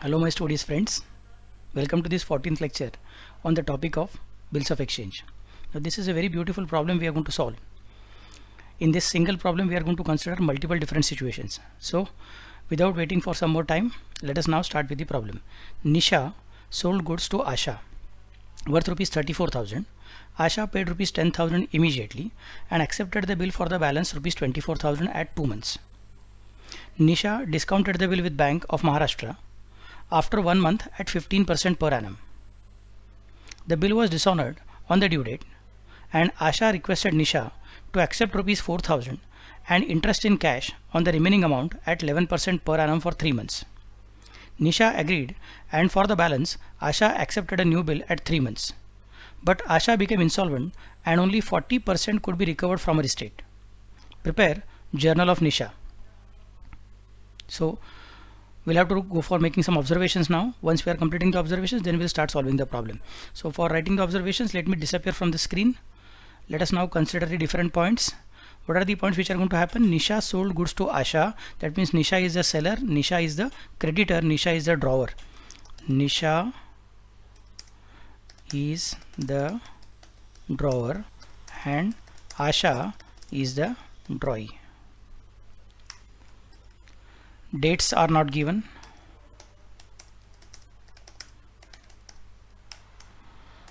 Hello my studies friends, welcome to this 14th lecture on the topic of bills of exchange. Now this is a very beautiful problem we are going to solve. In this single problem we are going to consider multiple different situations. So without waiting for some more time, let us now start with the problem. Nisha sold goods to Asha worth rupees 34,000. Asha paid rupees 10,000 immediately and accepted the bill for the balance rupees 24,000 at 2 months. Nisha discounted the bill with Bank of Maharashtra after 1 month at 15% per annum. The bill was dishonored on the due date and Asha requested Nisha to accept rupees 4,000 and interest in cash on the remaining amount at 11% per annum for 3 months. Nisha agreed and for the balance Asha accepted a new bill at 3 months. But Asha became insolvent and only 40% could be recovered from her estate. Prepare Journal of Nisha. So we'll have to go for making some observations now. Once we are completing the observations, then we'll start solving the problem. So for writing the observations, let me disappear from the screen. Let us now consider the different points. What are the points which are going to happen? Nisha sold goods to Asha. That means Nisha is the seller, Nisha is the creditor, Nisha is the drawer. Nisha is the drawer and Asha is the drawee. Dates are not given.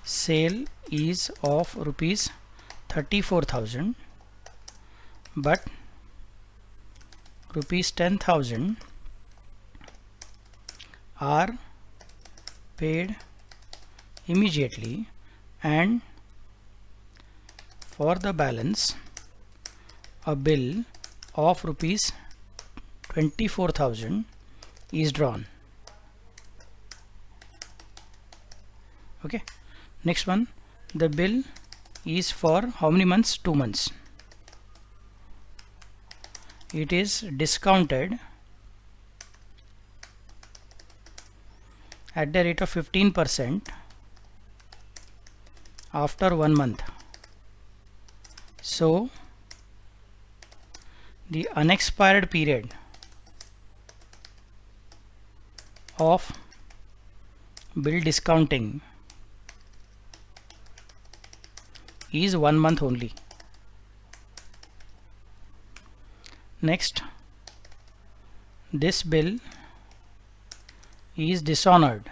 Sale is of rupees 34,000 but rupees 10,000 are paid immediately and for the balance a bill of rupees 24,000 is drawn. Okay, next one, the bill is for how many months? 2 months. It is discounted at the rate of 15% after 1 month. So the unexpired period of bill discounting is 1 month only. Next, this bill is dishonored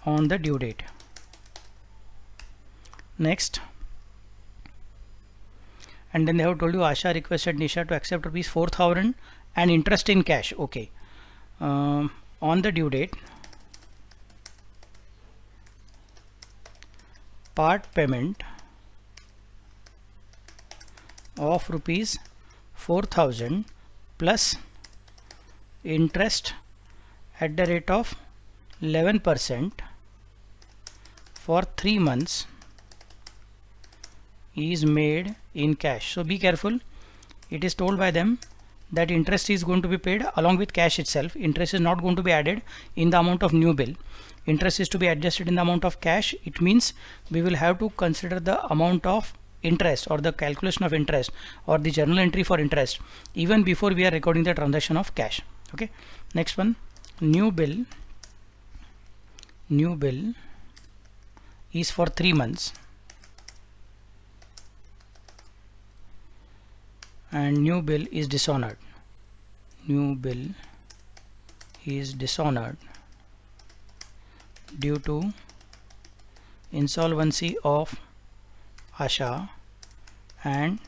on the due date. Next, and then they have told you Asha requested Nisha to accept rupees 4,000 and interest in cash. Okay, on the due date, part payment of rupees 4,000 plus interest at the rate of 11% for 3 months is made in cash. So be careful, it is told by them that interest is going to be paid along with cash itself. Interest is not going to be added in the amount of new bill. Interest is to be adjusted in the amount of cash. It means we will have to consider the amount of interest or the calculation of interest or the journal entry for interest even before we are recording the transaction of cash. Okay, next one, new bill is for 3 months and new bill is dishonored. New bill is dishonored due to insolvency of Asha and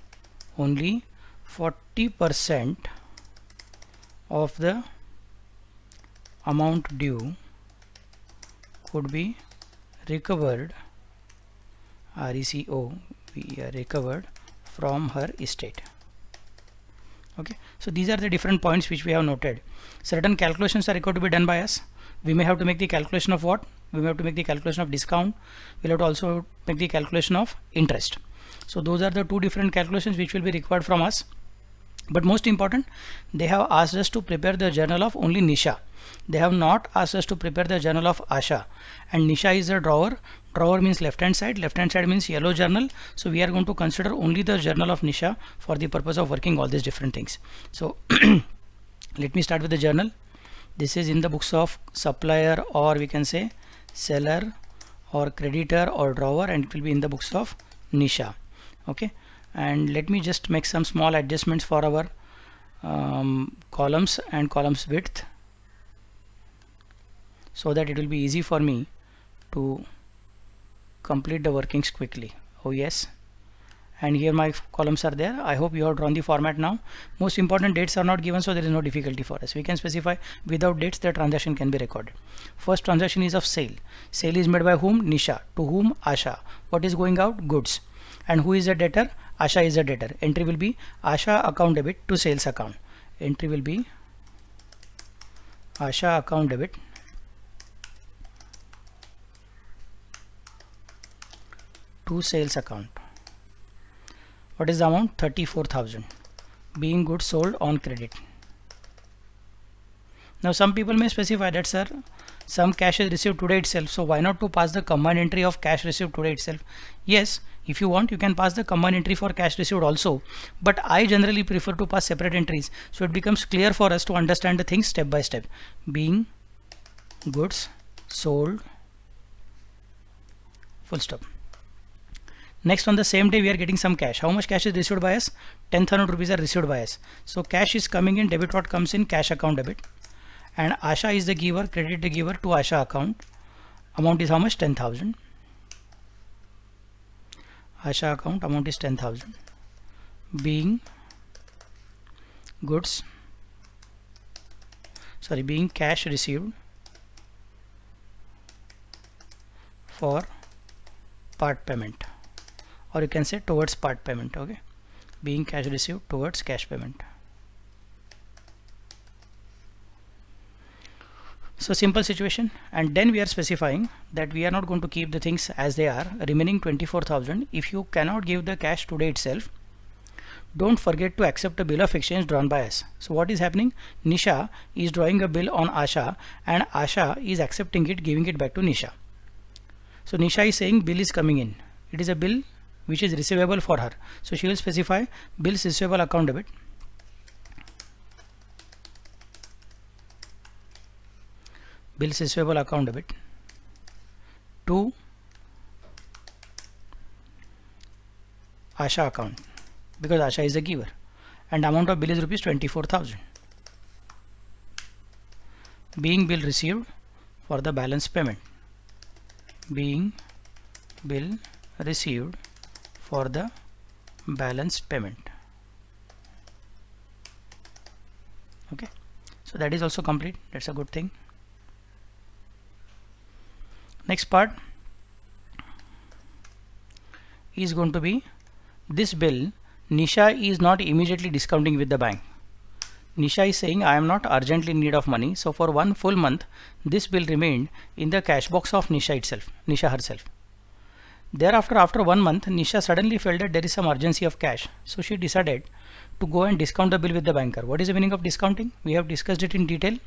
only 40% of the amount due could be recovered, recovered from her estate. Okay, so these are the different points which we have noted. Certain calculations are required to be done by us. We may have to make the calculation of what? We may have to make the calculation of discount. We'll have to also make the calculation of interest. So those are the two different calculations which will be required from us. But most important, they have asked us to prepare the journal of only Nisha. They have not asked us to prepare the journal of Asha. And Nisha is a drawer. Drawer means left hand side means yellow journal. So we are going to consider only the journal of Nisha for the purpose of working all these different things. So Let me start with the journal. This is in the books of supplier, or we can say seller or creditor or drawer, and it will be in the books of Nisha. Okay, and let me just make some small adjustments for our columns and columns width, so that it will be easy for me to complete the workings quickly. Oh yes, and here my columns are there. I hope you have drawn the format now. Most important, dates are not given, so there is no difficulty for us. We can specify without dates the transaction can be recorded. First transaction is of sale. Sale is made by whom? Nisha. To whom? Asha. What is going out? Goods. And who is the debtor? Asha is the debtor. Entry will be Asha account debit to sales account. Entry will be Asha account debit to sales account. What is the amount? 34,000. Being goods sold on credit. Now some people may specify that, sir, some cash is received today itself, so why not to pass the combined entry of cash received today itself? Yes, if you want, you can pass the combined entry for cash received also, but I generally prefer to pass separate entries, so it becomes clear for us to understand the things step by step. Being goods sold, full stop. Next, on the same day we are getting some cash. How much cash is received by us? 10,000 rupees are received by us. So cash is coming in, debit what comes in? Cash account debit. And Asha is the giver, credit the giver to Asha account. Amount is how much? 10,000. Asha account amount is 10,000. Being goods, sorry, being cash received for part payment, or you can say towards part payment. Okay, being cash received towards cash payment. So simple situation, and then we are specifying that we are not going to keep the things as they are. Remaining 24,000, if you cannot give the cash today itself, don't forget to accept a bill of exchange drawn by us. So what is happening? Nisha is drawing a bill on Asha, and Asha is accepting it, giving it back to Nisha. So Nisha is saying bill is coming in. It is a bill which is receivable for her. So she will specify bills receivable account debit. Bills receivable account debit to Asha account, because Asha is the giver, and amount of bill is rupees 24,000. Being bill received for the balance payment. Being bill received for the balance payment. Okay, so that is also complete. That's a good thing. Next part is going to be this bill. Nisha is not immediately discounting with the bank. Nisha is saying, I am not urgently in need of money. So for one full month, this bill remained in the cash box of Nisha herself. Thereafter, after 1 month, Nisha suddenly felt that there is some urgency of cash. So she decided to go and discount the bill with the banker. What is the meaning of discounting? We have discussed it in detail.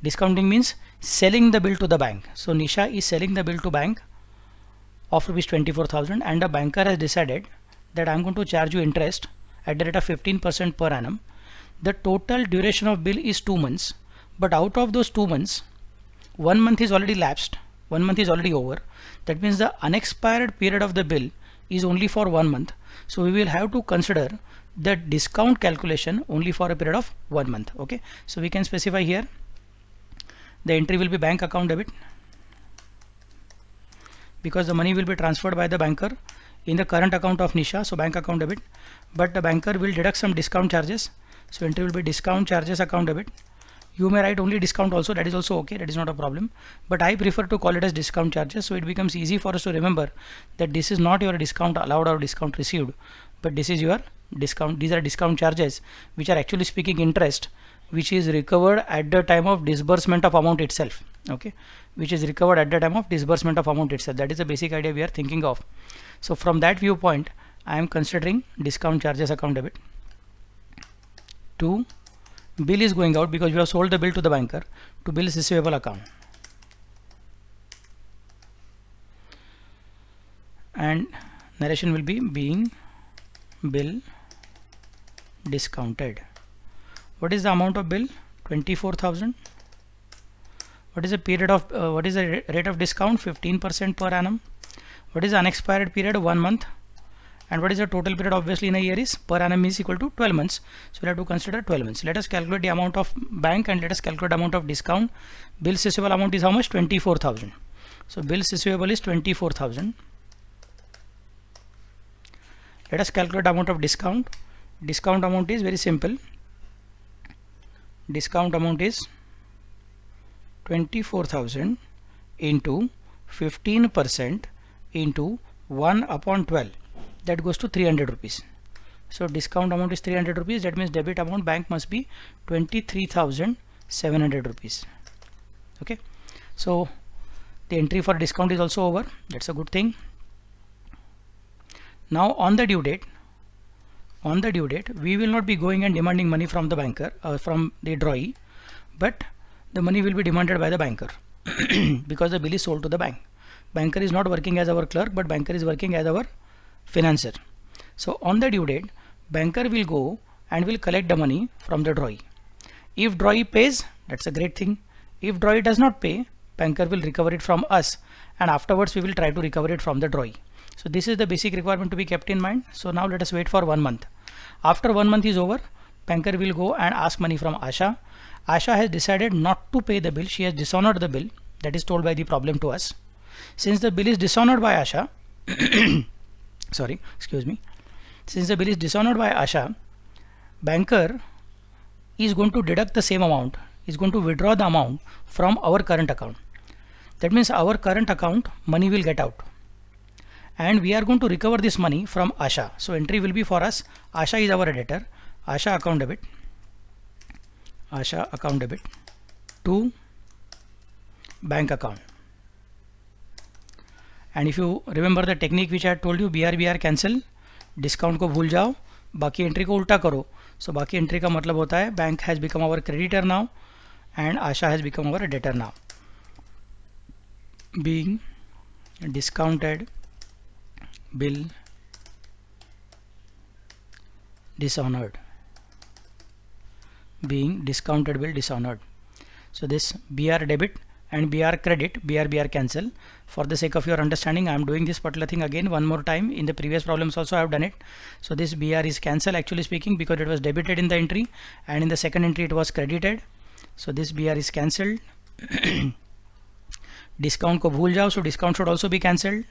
Discounting means selling the bill to the bank. So Nisha is selling the bill to bank of rupees 24,000, and the banker has decided that I am going to charge you interest at the rate of 15% per annum. The total duration of bill is 2 months, but out of those 2 months, 1 month is already lapsed, 1 month is already over. That means the unexpired period of the bill is only for 1 month. So we will have to consider the discount calculation only for a period of 1 month. Okay, so we can specify here the entry will be bank account debit, because the money will be transferred by the banker in the current account of Nisha, so bank account debit, but the banker will deduct some discount charges, so entry will be discount charges account debit. You may write only discount also, that is also okay, that is not a problem, but I prefer to call it as discount charges, so it becomes easy for us to remember that this is not your discount allowed or discount received, but this is your discount. These are discount charges which are actually speaking interest, which is recovered at the time of disbursement of amount itself. Okay, which is recovered at the time of disbursement of amount itself. That is the basic idea we are thinking of. So from that viewpoint, I am considering discount charges account debit to bill is going out, because we have sold the bill to the banker, to bills receivable account, and narration will be being bill discounted. What is the amount of bill? 24,000. What is the period of what is the rate of discount? 15% per annum. What is the unexpired period? 1 month. And what is the total period? Obviously in a year is per annum is equal to 12 months. So we have to consider 12 months. Let us calculate the amount of bank and let us calculate amount of discount. Bills receivable amount is how much? 24,000. So bills receivable is 24,000. Let us calculate amount of discount. Discount amount is very simple. Discount amount is 24,000 into 15% into 1 upon 12. That goes to 300 rupees. So discount amount is 300 rupees. That means debit amount bank must be 23,700 rupees. Okay. So the entry for discount is also over. That's a good thing. Now on the due date, we will not be going and demanding money from the banker from the drawee, but the money will be demanded by the banker because the bill is sold to the bank. Banker is not working as our clerk, but banker is working as our financier. So on the due date, banker will go and will collect the money from the drawee. If drawee pays, that's a great thing. If drawee does not pay, banker will recover it from us, and afterwards we will try to recover it from the drawee. So this is the basic requirement to be kept in mind. So now let us wait for 1 month. After 1 month is over, banker will go and ask money from Asha. Asha has decided not to pay the bill. She has dishonored the bill. That is told by the problem to us. Since the bill is dishonored by Asha, since the bill is dishonored by Asha, banker is going to deduct the same amount, is going to withdraw the amount from our current account. That means our current account money will get out, and we are going to recover this money from Asha. So entry will be for us. Asha is our debtor. Asha account debit to bank account. And if you remember the technique which I had told you, BR cancel, discount को भूल जाओ, बाकी entry को उल्टा करो. So बाकी entry का मतलब होता है bank has become our creditor now and Asha has become our debtor now. Being discounted bill dishonored. Being discounted bill dishonored. So this BR debit and BR credit, BR cancel. For the sake of your understanding, I am doing this particular thing again one more time. In the previous problems also I have done it. So this BR is cancel actually speaking because it was debited in the entry, and in the second entry it was credited. So this BR is cancelled. Discount को भूल जाओ, so discount should also be cancelled.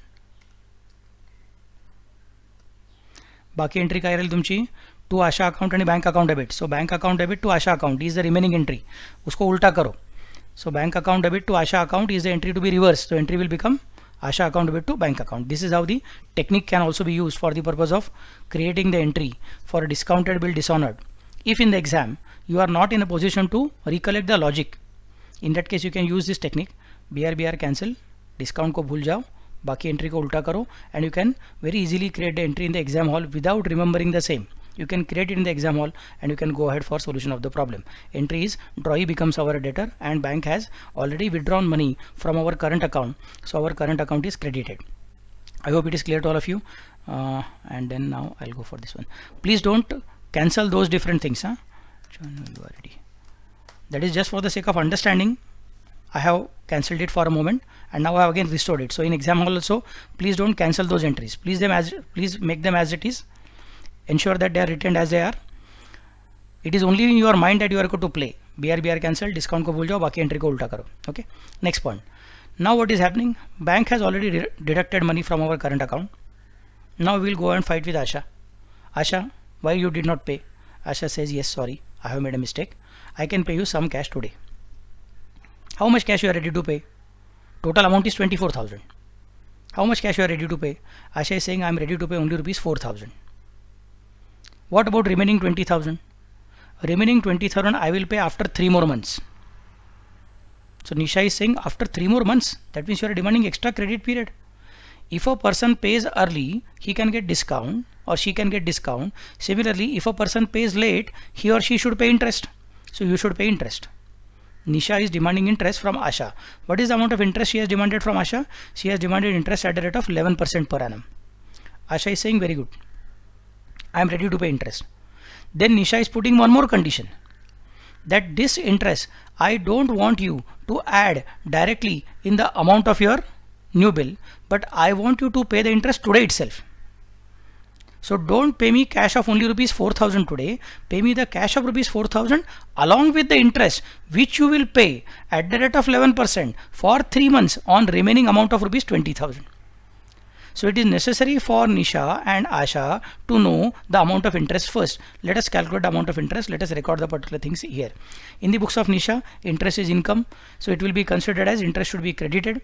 बाकी entry काय राहील तुमची to Asha account आणि bank account debit. So bank account debit to Asha account is the remaining entry. उसको उल्टा करो. So bank account debit to Asha account is the entry to be reversed. So entry will become Asha account debit to bank account. This is how the technique can also be used for the purpose of creating the entry for a discounted bill dishonored. If in the exam you are not in a position to recollect the logic, in that case you can use this technique. BR cancel, discount को भूल जाओ, बाकी entry को उल्टा करो, and you can very easily create the entry in the exam hall without remembering the same. You can create it in the exam hall and you can go ahead for solution of the problem. Entry is drawee becomes our debtor and bank has already withdrawn money from our current account. So our current account is credited. I hope it is clear to all of you. And then now I'll go for this one. Please don't cancel those different things. That is just for the sake of understanding. I have cancelled it for a moment and now I have again restored it. So in exam hall also, please don't cancel those entries. Please make them as it is. Ensure that they are written as they are. It is only in your mind that you are going to play. BR cancel, discount को भूल जाओ, बाकी entry को उल्टा करो. Okay. Next point. Now what is happening? Bank has already deducted money from our current account. Now we will go and fight with Asha. Asha, why you did not pay? Asha says, yes, sorry, I have made a mistake. I can pay you some cash today. How much cash you are ready to pay? Total amount is 24,000. How much cash you are ready to pay? Asha is saying I am ready to pay only rupees 4,000. What about remaining 20,000? Remaining 20,000 I will pay after 3 more months. So Nisha is saying after 3 more months. That means you are demanding extra credit period. If a person pays early, he can get discount or she can get discount. Similarly, if a person pays late, he or she should pay interest. So you should pay interest. Nisha is demanding interest from Asha. What is the amount of interest she has demanded from Asha? She has demanded interest at the rate of 11% per annum. Asha is saying very good. I am ready to pay interest. Then Nisha is putting one more condition. that this interest I don't want you to add directly in the amount of your new bill, but I want you to pay the interest today itself. So don't pay me cash of only rupees 4,000 today, pay me the cash of rupees 4,000 along with the interest which you will pay at the rate of 11% for 3 months on remaining amount of rupees 20,000. So it is necessary for Nisha and Asha to know the amount of interest first. Let us calculate the amount of interest. Let us record the particular things here. In the books of Nisha, interest is income. So it will be considered as interest should be credited.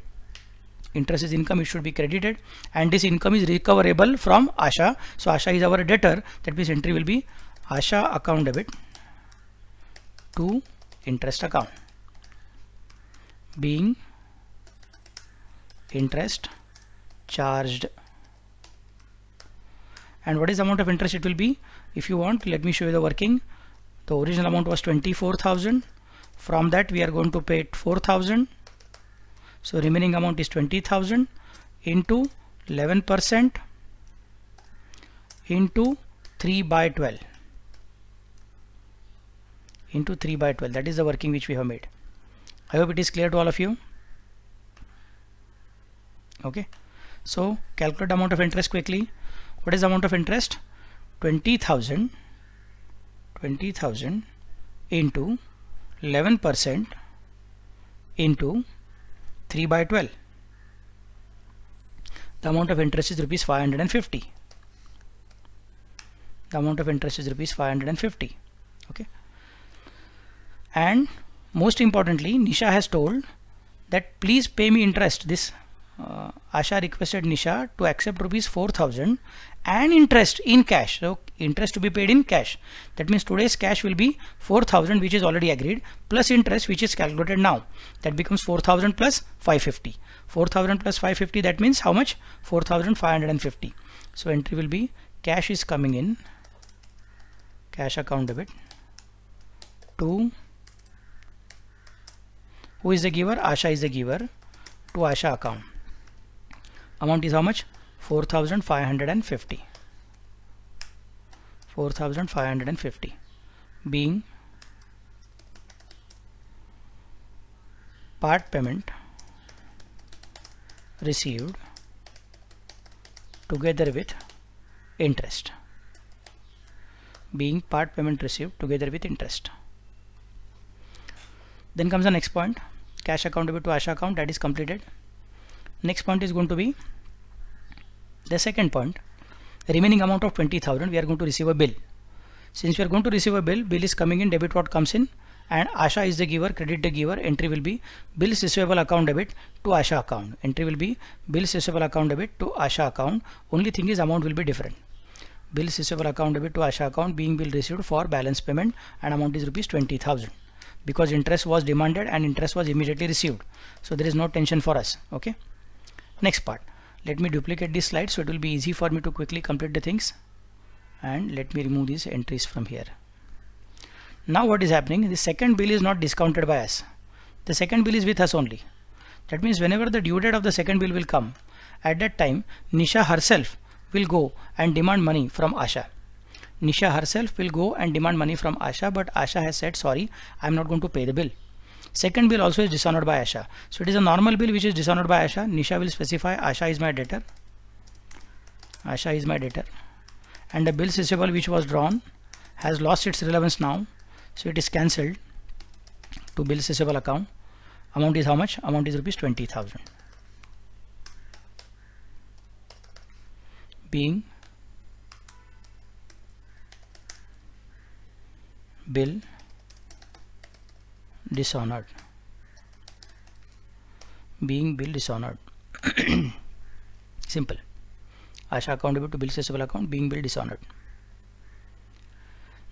Interest is income, it should be credited. And this income is recoverable from Asha. So Asha is our debtor. That means entry will be Asha account debit to interest account. Being interest charged. And what is the amount of interest it will be? If you want, let me show you the working. The original amount was 24,000. From that we are going to pay 4,000. So remaining amount is 20,000 into 11% into 3 by 12 into 3 by 12. That is the working which we have made. I hope it is clear to all of you. Okay. So calculate the amount of interest quickly. What is the amount of interest? 20,000 into 11% into 3 by 12. The amount of interest is rupees 550. The amount of interest is rupees 550. Okay. And most importantly, Nisha has told that please pay me interest. This Asha requested Nisha to accept rupees 4,000 and interest in cash. So interest to be paid in cash. That means today's cash will be 4,000, which is already agreed, plus interest which is calculated now. That becomes 4,000 plus 550. 4,000 plus 550, that means how much? 4,550. So entry will be cash is coming in, cash account debit to, who is the giver? Asha is the giver, to Asha account. Amount is how much? 4,550. 4,550 being part payment received together with interest. Being part payment received together with interest. Then comes the next point, cash account debit to Asha account. That is completed. Next point is going to be the second point. The remaining amount of 20,000 we are going to receive a bill. Since we are going to receive a bill, bill is coming in, debit what comes in, and Asha is the giver, credit the giver. Entry will be bills receivable account debit to Asha account. Entry will be bills receivable account debit to Asha account. Only thing is amount will be different. Bills receivable account debit to Asha account being bill received for balance payment, and amount is rupees 20,000 because interest was demanded and interest was immediately received. So there is no tension for us. Okay. Next part. Let me duplicate this slide so it will be easy for me to quickly complete the things, and let me remove these entries from here. Now what is happening? The second bill is not discounted by us. The second bill is with us only. That means whenever the due date of the second bill will come, at that time Nisha herself will go and demand money from Asha. Nisha herself will go and demand money from Asha, but Asha has said sorry, I am not going to pay the bill. Second bill also is dishonored by Asha. So it is a normal bill which is dishonored by Asha. Nisha will specify Asha is my debtor. Asha is my debtor. And the bills receivable which was drawn has lost its relevance now. So it is cancelled to bills receivable account. Amount is how much? Amount is rupees 20,000. Being bill dishonored. Being bill dishonored. Simple. Asha account debit to bills receivable account being bill dishonored.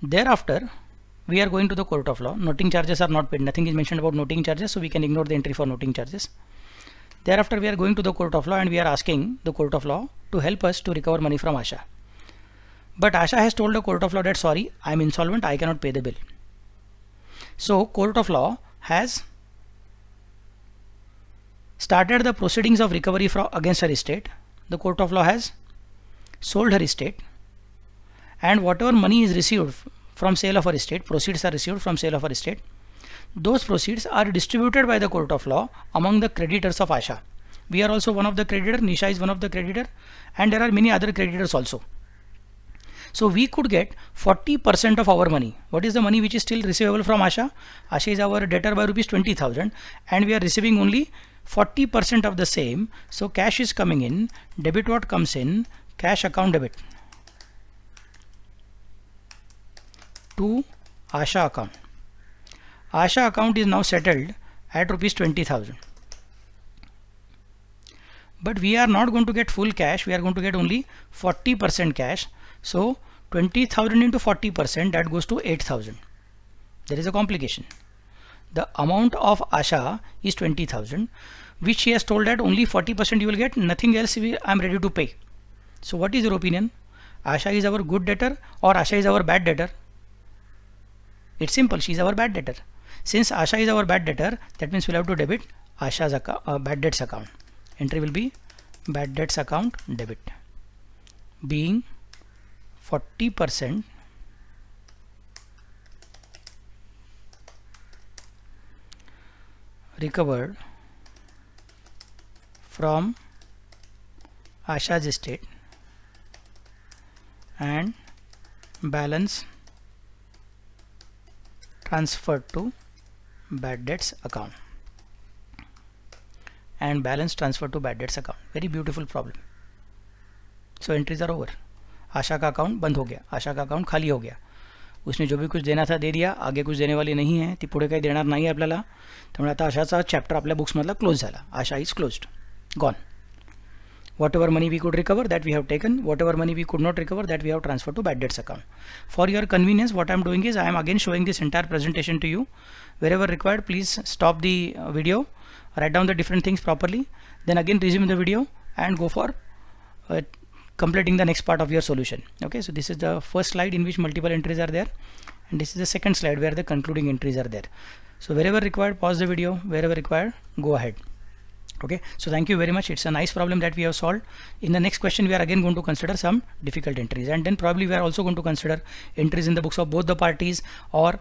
Thereafter we are going to the court of law. Noting charges are not paid. Nothing is mentioned about noting charges, so we can ignore the entry for noting charges. Thereafter we are going to the court of law and we are asking the court of law to help us to recover money from Asha. But Asha has told the court of law that sorry, I am insolvent, I cannot pay the bill. So court of law has started the proceedings of recovery against her estate. The court of law has sold her estate, and whatever money is received from sale of her estate, proceeds are received from sale of her estate. Those proceeds are distributed by the court of law among the creditors of Asha. We are also one of the creditor, Nisha is one of the creditor, and there are many other creditors also. So we could get 40% of our money. What is the money which is still receivable from Asha? Asha is our debtor by rupees 20,000 and we are receiving only 40% of the same. So cash is coming in, debit what comes in, cash account debit to Asha account. Asha account is now settled at rupees 20,000. But we are not going to get full cash, we are going to get only 40% cash. So 20,000 into 40%, that goes to 8,000. There is a complication. The amount of Asha is 20,000, which she has told that only 40% you will get, nothing else I am ready to pay. So what is your opinion? Asha is our good debtor or Asha is our bad debtor? It's simple, she is our bad debtor. Since Asha is our bad debtor, that means we'll have to debit Asha's bad debts account. Entry will be bad debts account debit, being 40% recovered from Asha's estate and balance transferred to bad debts account. And balance transfer to bad debts account. Very beautiful problem. So entries are over. आशा का account बंद हो गया, आशा का account खाली हो गया. उसने जो भी कुछ देना था दे दिया, आगे कुछ देणे वाली नाही आहे, ती पुढे काही देणार नाही आहे आपल्याला. त्यामुळे आता आशाचा चॅप्टर आपल्या बुक्समधला क्लोज झाला. आशा is closed, gone. Whatever money we could recover, that we have taken. Whatever money we could not recover, that we have transferred to bad debts account. For your convenience, what I am doing is I am again showing this entire presentation to you. Wherever required, please stop the video, write down the different things properly, then again resume the video and go for completing the next part of your solution. Okay, so this is the first slide in which multiple entries are there, and this is the second slide where the concluding entries are there. So wherever required, pause the video, wherever required, go ahead. Okay, so thank you very much. It's a nice problem that we have solved. In the next question we are again going to consider some difficult entries, and then probably we are also going to consider entries in the books of both the parties or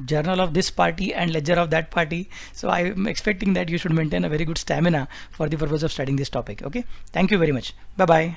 journal of this party and ledger of that party. So I am expecting that you should maintain a very good stamina for the purpose of studying this topic. Okay, thank you very much. Bye bye.